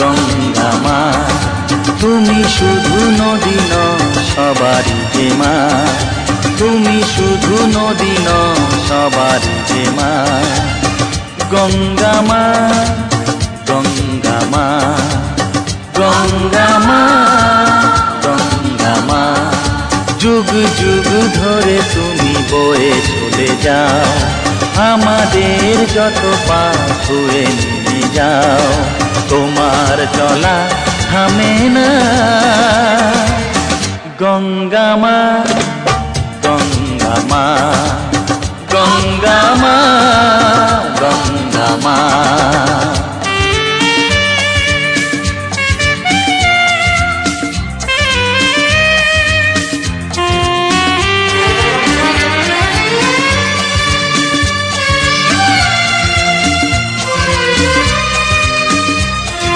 গঙ্গা মা তুমি শুধু নদী নও সবারই যে মা, তুমি শুধু নদী নও সবারই যে মা। গঙ্গা মা গঙ্গা মা গঙ্গা মা গঙ্গা মা, যুগ যুগ ধরে তুমি বয়ে চলে যাও, আমাদের যত পাপ ধুয়ে নিয়ে যাও। তোমার চলা থামে না। গঙ্গা মা গঙ্গা মা গঙ্গা মা গঙ্গা মা।